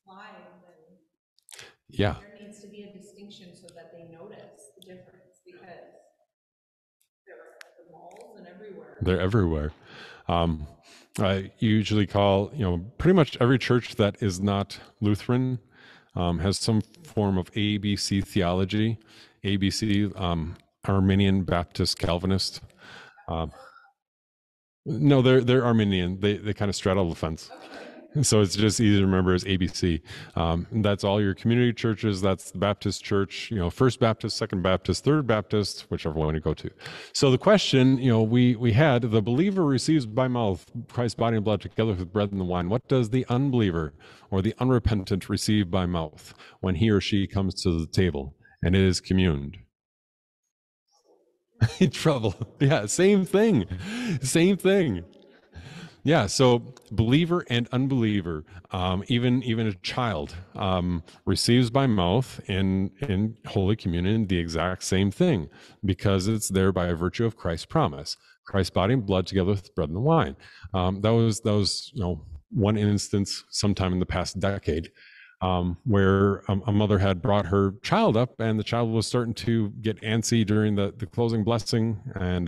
lives, and Yeah. there needs to be a distinction so that they notice the difference, because they're at the malls and everywhere. They're everywhere. I usually call, pretty much every church that is not Lutheran has some form of ABC theology. ABC, Arminian, Baptist, Calvinist. No, they're Arminian. They kind of straddle the fence. So it's just easy to remember as ABC. That's all your community churches. That's the Baptist church, First Baptist, Second Baptist, Third Baptist, whichever one you go to. So the question, we had, the believer receives by mouth Christ's body and blood together with bread and the wine. What does the unbeliever or the unrepentant receive by mouth when he or she comes to the table and it is communed? Trouble. Yeah, same thing. Same thing. Yeah, so believer and unbeliever, even a child, receives by mouth in Holy Communion the exact same thing, because it's there by virtue of Christ's promise, Christ's body and blood together with bread and the wine. That was one instance sometime in the past decade, where a mother had brought her child up, and the child was starting to get antsy during the closing blessing, and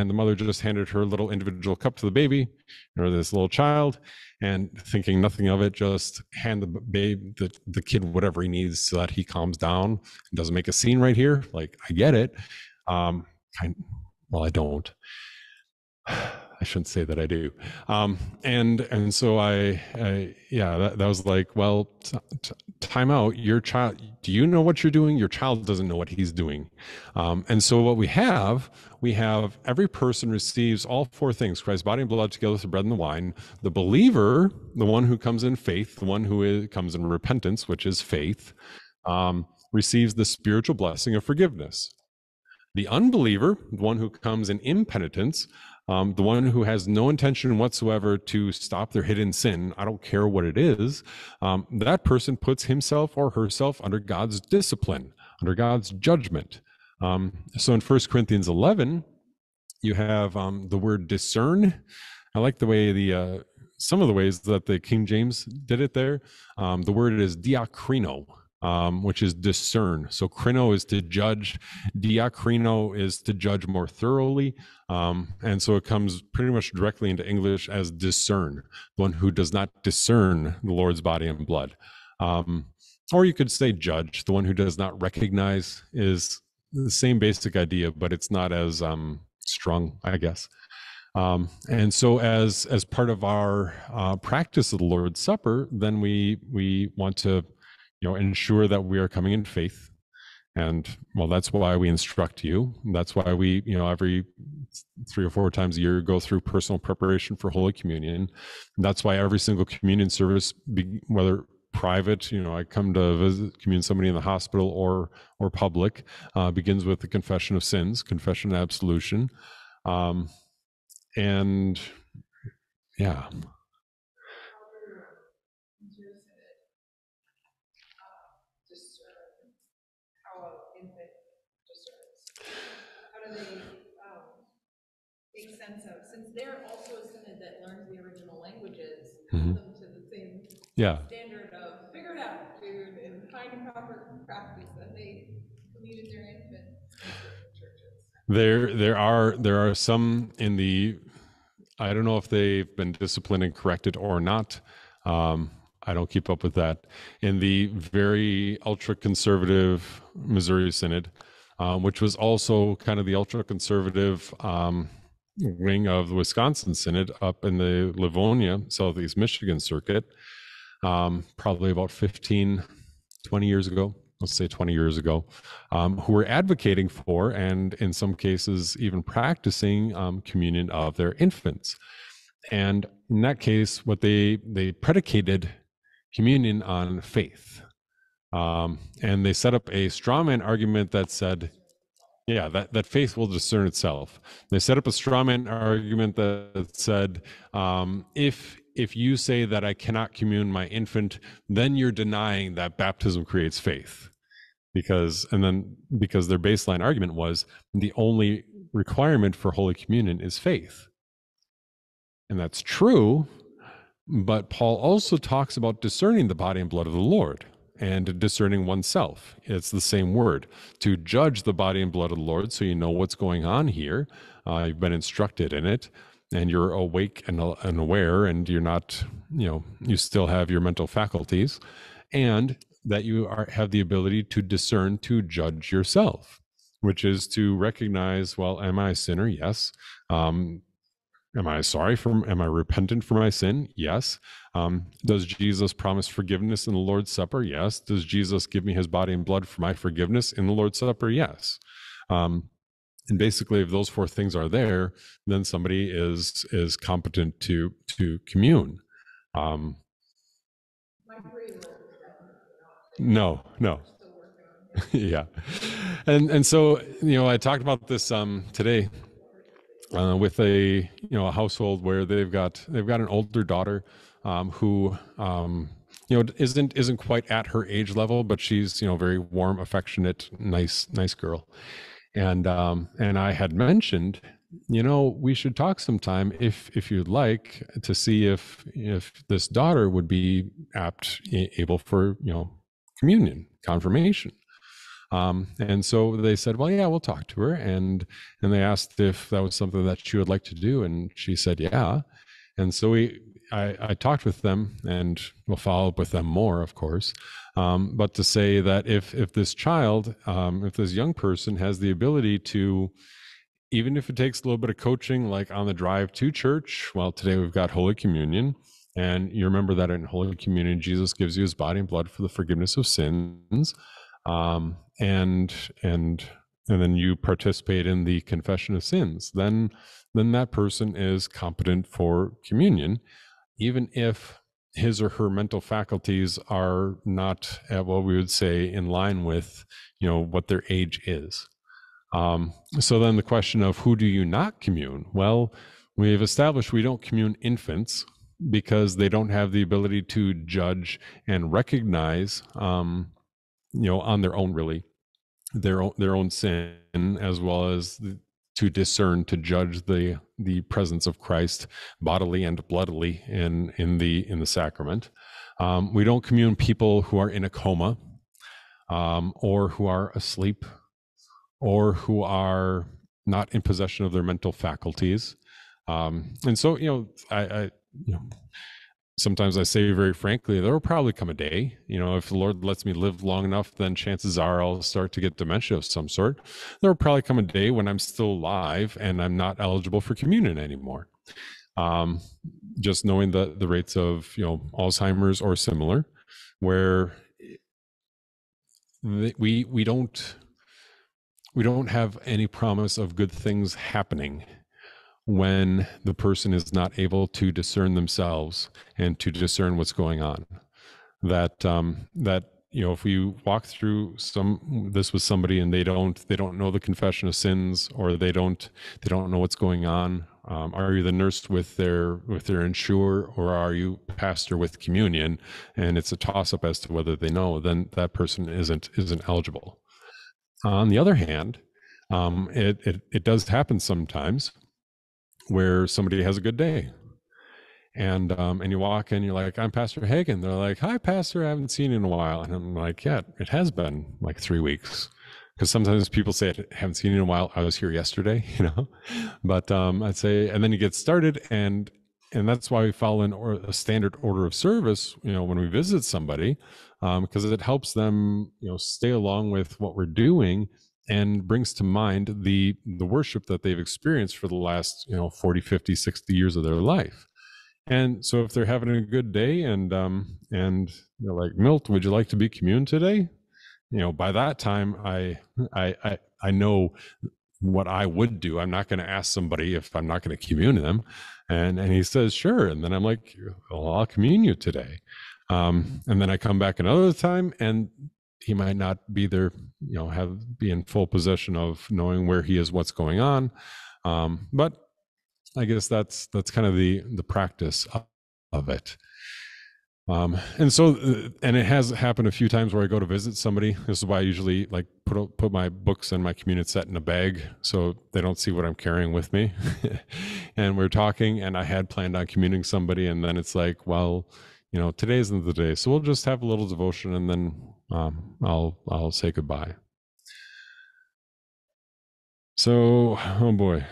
the mother just handed her little individual cup to the baby, or this little child, and thinking nothing of it, just hand the kid whatever he needs so that he calms down and doesn't make a scene right here. Like, I get it. Well, I don't. I shouldn't say that I do. And so that was like, well, time out. Your child, do you know what you're doing? Your child doesn't know what he's doing. And so what we have every person receives all four things: Christ's body and blood together with the bread and the wine. The believer, the one who comes in faith, the one who comes in repentance, which is faith, receives the spiritual blessing of forgiveness. The unbeliever, the one who comes in impenitence, the one who has no intention whatsoever to stop their hidden sin, I don't care what it is, that person puts himself or herself under God's discipline, under God's judgment. So in 1 Corinthians 11, you have the word discern. I like the way some of the ways that the King James did it there. The word is diakrino, which is discern. So krino is to judge, diakrino is to judge more thoroughly. And so it comes pretty much directly into English as discern, one who does not discern the Lord's body and blood. Or you could say judge, the one who does not recognize is the same basic idea, but it's not as strong, I guess. And so, as part of our practice of the Lord's Supper, then we want to, ensure that we are coming in faith. And well, that's why we instruct you. That's why we, every 3 or 4 times a year go through personal preparation for Holy Communion. And that's why every single communion service, whether private, I come to visit, commune somebody in the hospital, or public, begins with the confession of sins, confession and absolution. And yeah. How do they make sense of, since they're also a synod that learns the original languages, hold them to the same standard of figure it out, dude, and find proper practice that they commuted their infants in certain churches. There are some in the, I don't know if they've been disciplined and corrected or not. I don't keep up with that. In the very ultra-conservative Missouri Synod, which was also kind of the ultra-conservative wing of the Wisconsin Synod up in the Livonia, Southeast Michigan circuit, probably about 15, 20 years ago, let's say 20 years ago, who were advocating for, and in some cases even practicing, communion of their infants. And in that case, what they predicated communion on faith. And they set up a straw man argument that said, that faith will discern itself. They set up a straw man argument that said, if you say that I cannot commune my infant, then you're denying that baptism creates faith. Because their baseline argument was the only requirement for Holy Communion is faith. And that's true, but Paul also talks about discerning the body and blood of the Lord and discerning oneself. It's the same word, to judge the body and blood of the Lord, so you know what's going on here. You've been instructed in it, and you're awake and aware, and you're not, you still have your mental faculties, and that you have the ability to discern, to judge yourself, which is to recognize, well, am I a sinner? Yes. Am I repentant for my sin? Yes. Does Jesus promise forgiveness in the Lord's Supper? Yes. Does Jesus give me his body and blood for my forgiveness in the Lord's Supper? Yes. And basically, if those 4 things are there, then somebody is competent to commune. No. Yeah. And so, I talked about this today with a household where they've got an older daughter who isn't quite at her age level, but she's very warm, affectionate, nice girl. And I had mentioned, we should talk sometime if you'd like, to see if this daughter would be able for communion, confirmation. And so they said, well, yeah, we'll talk to her. And they asked if that was something that she would like to do. And she said, yeah. And so I talked with them, and we'll follow up with them more, of course. But to say that if this child, if this young person has the ability to, even if it takes a little bit of coaching, like on the drive to church, well, today we've got Holy Communion. And you remember that in Holy Communion, Jesus gives you his body and blood for the forgiveness of sins. And then you participate in the confession of sins, then that person is competent for communion, even if his or her mental faculties are not at what we would say in line with, what their age is. So then the question of who do you not commune? Well, we've established we don't commune infants because they don't have the ability to judge and recognize, on their own, really, their own sin, as well as to discern, to judge the presence of Christ bodily and bloodily in the sacrament. We don't commune people who are in a coma, or who are asleep, or who are not in possession of their mental faculties. And so, sometimes I say very frankly, there will probably come a day, if the Lord lets me live long enough, then chances are I'll start to get dementia of some sort. There will probably come a day when I'm still alive and I'm not eligible for communion anymore. Just knowing the rates of, Alzheimer's or similar, where we don't have any promise of good things happening when the person is not able to discern themselves and to discern what's going on. That if we walk through this with somebody and they don't know the confession of sins, or they don't know what's going on, are you the nurse with their insurer, or are you pastor with communion, and it's a toss up as to whether they know, then that person isn't eligible. On the other hand, it does happen sometimes where somebody has a good day, and you walk in, you're like, I'm Pastor Hagen. They're like, hi, Pastor, I haven't seen you in a while. And I'm like, yeah, it has been like 3 weeks. Because sometimes people say, I haven't seen you in a while. I was here yesterday, But I'd say, and then you get started, and that's why we follow a standard order of service, when we visit somebody, because it helps them, stay along with what we're doing, and brings to mind the worship that they've experienced for the last 40, 50, 60 years of their life. And so if they're having a good day, and they're like, Milt, would you like to be communed today? By that time I know what I would do. I'm not going to ask somebody if I'm not going to commune them. And he says, sure. And then I'm like, well, I'll commune you today. And then I come back another time, and he might not be there, be in full possession of knowing where he is, what's going on. But I guess that's kind of the practice of it. And so, and it has happened a few times where I go to visit somebody. This is why I usually like put my books and my communion set in a bag, so they don't see what I'm carrying with me. And we're talking, and I had planned on communing somebody, and then it's like, well, today isn't the day, so we'll just have a little devotion, and then I'll say goodbye. So, oh boy.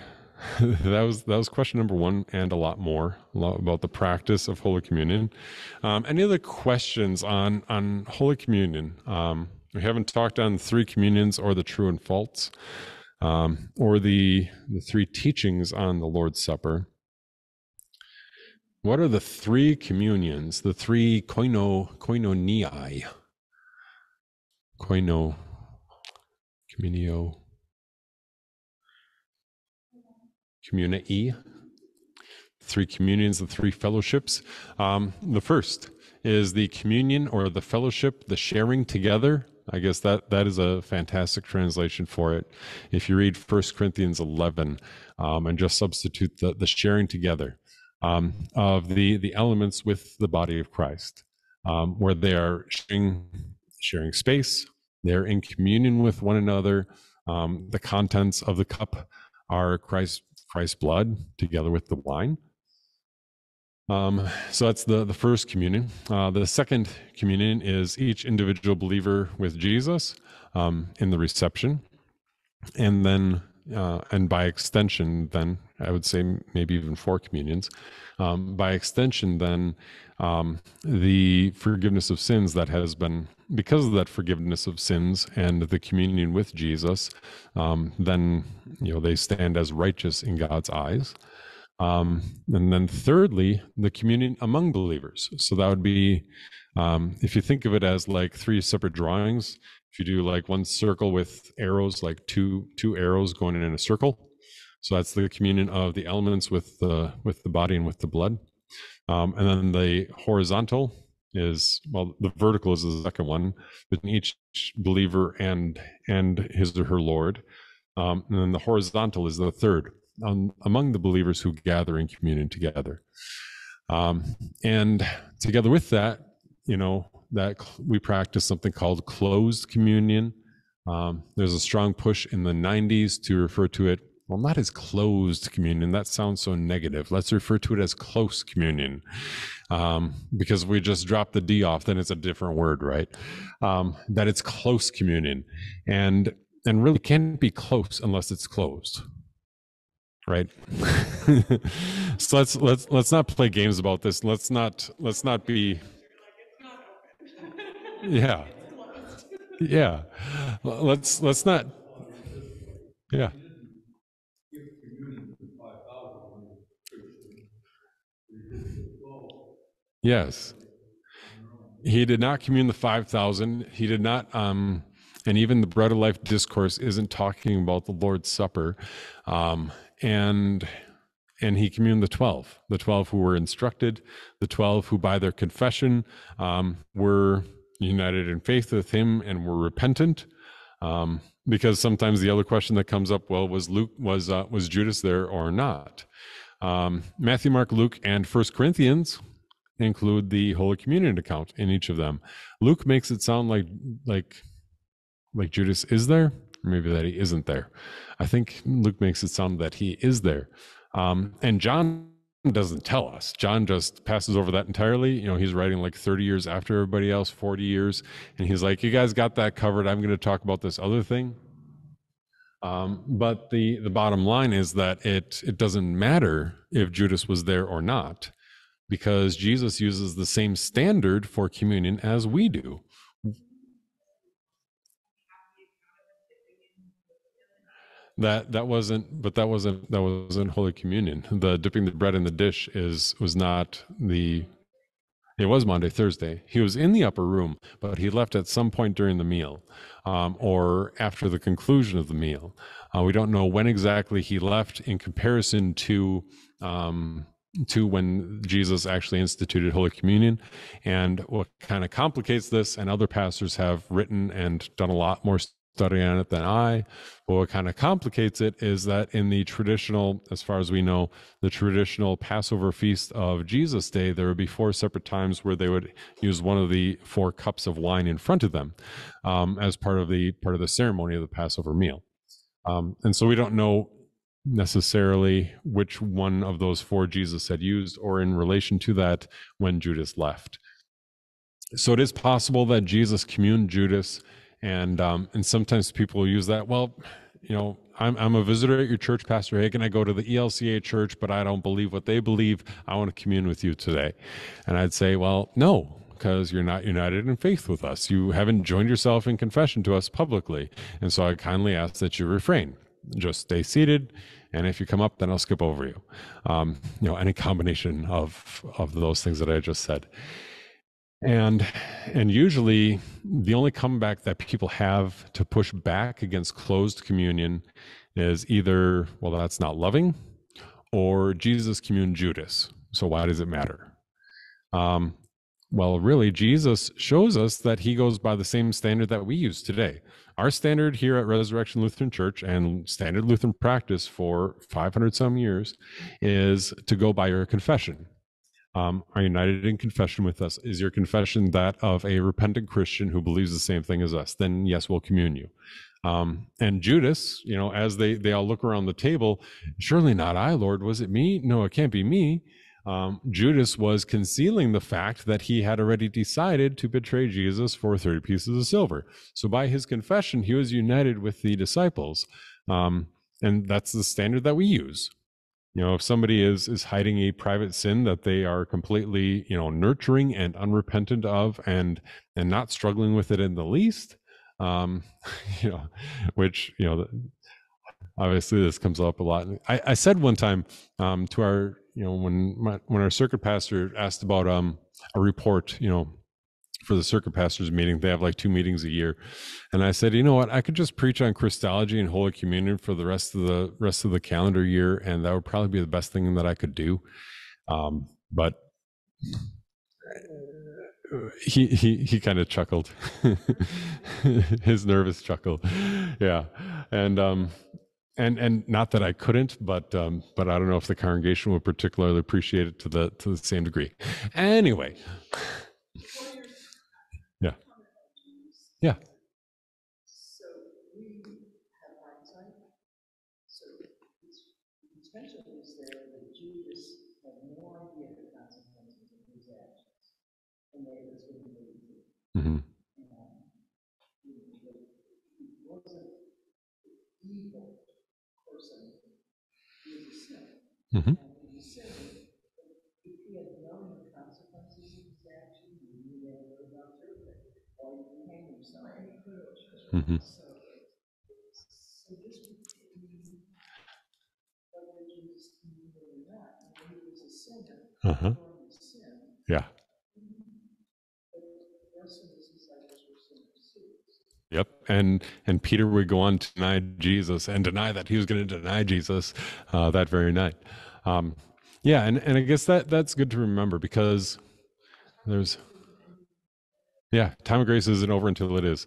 That was question number 1, and a lot more about the practice of Holy Communion. Any other questions on Holy Communion? We haven't talked on 3 communions, or the true and false, or the 3 teachings on the Lord's Supper. What are the 3 communions, the 3 koinoniai? Communio. Communii, 3 communions, the 3 fellowships. The first is the communion, or the fellowship, the sharing together. I guess that is a fantastic translation for it. If you read 1 Corinthians 11, and just substitute the sharing together of the elements with the body of Christ, where they are sharing space, they're in communion with one another. The contents of the cup are Christ's blood together with the wine. So that's the first communion. The second communion is each individual believer with Jesus in the reception. And then, and by extension, then I would say maybe even 4 communions. By extension, then the forgiveness of sins that has been, because of that forgiveness of sins and the communion with Jesus, then they stand as righteous in God's eyes. And then thirdly, the communion among believers. So that would be, if you think of it as like 3 separate drawings, if you do like one circle with arrows, like two arrows going in a circle. So that's the communion of the elements with the body and with the blood. And then the horizontal is, well, the vertical is the second one, between each believer and his or her Lord. And then the horizontal is the third, among the believers who gather in communion together. And together with that, that we practice something called closed communion. There's a strong push in the 90s to refer to it, well, not as closed communion. That sounds so negative. Let's refer to it as close communion, because we just drop the D off, then it's a different word, right? That it's close communion, and really can't be close unless it's closed. right? So let's not play games about this. Let's not be, yeah, yeah. Let's not, yeah. Give communion to 5,000 when you're Christian. You give to 12 Yes. on their own. He did not commune the 5,000. He did not, and even the Bread of Life discourse isn't talking about the Lord's Supper. And he communed the 12 who were instructed, the 12 who by their confession were united in faith with him and were repentant. Because sometimes the other question that comes up, well, was Judas there or not? Matthew, Mark, Luke, and 1 Corinthians include the Holy Communion account in each of them. Luke makes it sound like Judas is there, or maybe that he isn't there. I think Luke makes it sound that he is there. And John doesn't tell us. John just passes over that entirely. You know, he's writing like 30 years after everybody else, 40 years. And he's like, you guys got that covered. I'm going to talk about this other thing. But the bottom line is that it doesn't matter if Judas was there or not, because Jesus uses the same standard for communion as we do. That wasn't Holy Communion. The dipping the bread in the dish was not the. It was Monday, Thursday. He was in the upper room, but he left at some point during the meal, or after the conclusion of the meal. We don't know when exactly he left in comparison to when Jesus actually instituted Holy Communion. And what kind of complicates this, and other pastors have written and done a lot more study on it than I, but what kind of complicates it is that in the traditional, as far as we know, the traditional Passover feast of Jesus' day, there would be 4 separate times where they would use one of the 4 cups of wine in front of them as part of the ceremony of the Passover meal. And so we don't know necessarily which one of those 4 Jesus had used, or in relation to that when Judas left. So it is possible that Jesus communed Judas, and sometimes people use that. Well, you know, I'm a visitor at your church, Pastor Hagen. I go to the ELCA church, but I don't believe what they believe. I want to commune with you today. And I'd say, well, no, because you're not united in faith with us. You haven't joined yourself in confession to us publicly. And so I kindly ask that you refrain. Just stay seated, and if you come up, then I'll skip over you. You know, any combination of those things that I just said. And usually the only comeback that people have to push back against closed communion is either, well, that's not loving, or Jesus communed Judas. So why does it matter? Well, really, Jesus shows us that he goes by the same standard that we use today. Our standard here at Resurrection Lutheran Church, and standard Lutheran practice for 500 some years, is to go by your confession. Are united in confession with us? Is your confession that of a repentant Christian who believes the same thing as us? Then yes, we'll commune you. And Judas, you know, as they all look around the table, surely not I, Lord. Was it me? No, it can't be me. Judas was concealing the fact that he had already decided to betray Jesus for 30 pieces of silver. So by his confession, he was united with the disciples. And that's the standard that we use. You know, if somebody is hiding a private sin that they are completely, you know, nurturing and unrepentant of, and not struggling with it in the least, you know, which, you know, obviously this comes up a lot. I said one time to our, you know, when our circuit pastor asked about a report, you know, for the circuit pastors meeting. They have like 2 meetings a year, and I said, you know what, I could just preach on Christology and Holy Communion for the rest of the calendar year, and that would probably be the best thing that I could do. But he kind of chuckled, his nervous chuckle, yeah, and not that I couldn't, but I don't know if the congregation would particularly appreciate it to the same degree. Anyway. Yeah. Yeah. So we have hindsight. So his potential is there that Judas had no idea the consequences of his actions, and that it was going to lead to. Mm-hmm. He wasn't an evil person. He was a Mhm. And he sinned, but if he had known the consequences of his action, he knew that it was not perfect, or he would hang himself. Mhm. So just between whether Jesus knew or not, when he was a sinner, Uh-huh. born in sin, Yeah. but the rest of his disciples were sinners too. Yep. And Peter would go on to deny Jesus and deny that he was going to deny Jesus that very night. Yeah, and I guess that's good to remember, because there's time of grace isn't over until it is.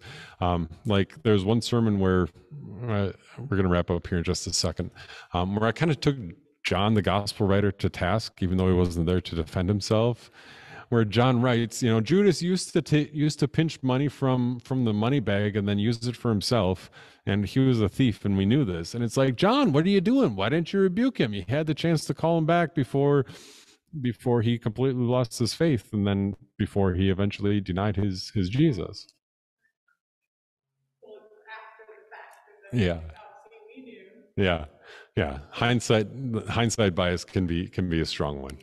Like there's one sermon where we're going to wrap up here in just a second, where I kind of took John, the gospel writer, to task, even though he wasn't there to defend himself. Where John writes, Judas used to pinch money from the money bag and then use it for himself, and he was a thief, and we knew this. And it's like, John, what are you doing? Why didn't you rebuke him? You had the chance to call him back before he completely lost his faith, and then before he eventually denied his Jesus. Well, after the fact, and then Yeah. like, oh, see, we knew. Yeah. Hindsight bias can be a strong one.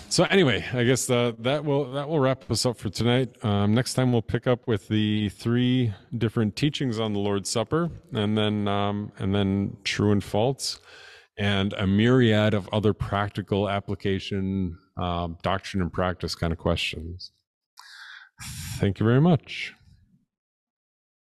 So anyway, I guess that will wrap us up for tonight. Next time we'll pick up with the 3 different teachings on the Lord's Supper, and then true and false, and a myriad of other practical application, doctrine and practice kind of questions. Thank you very much.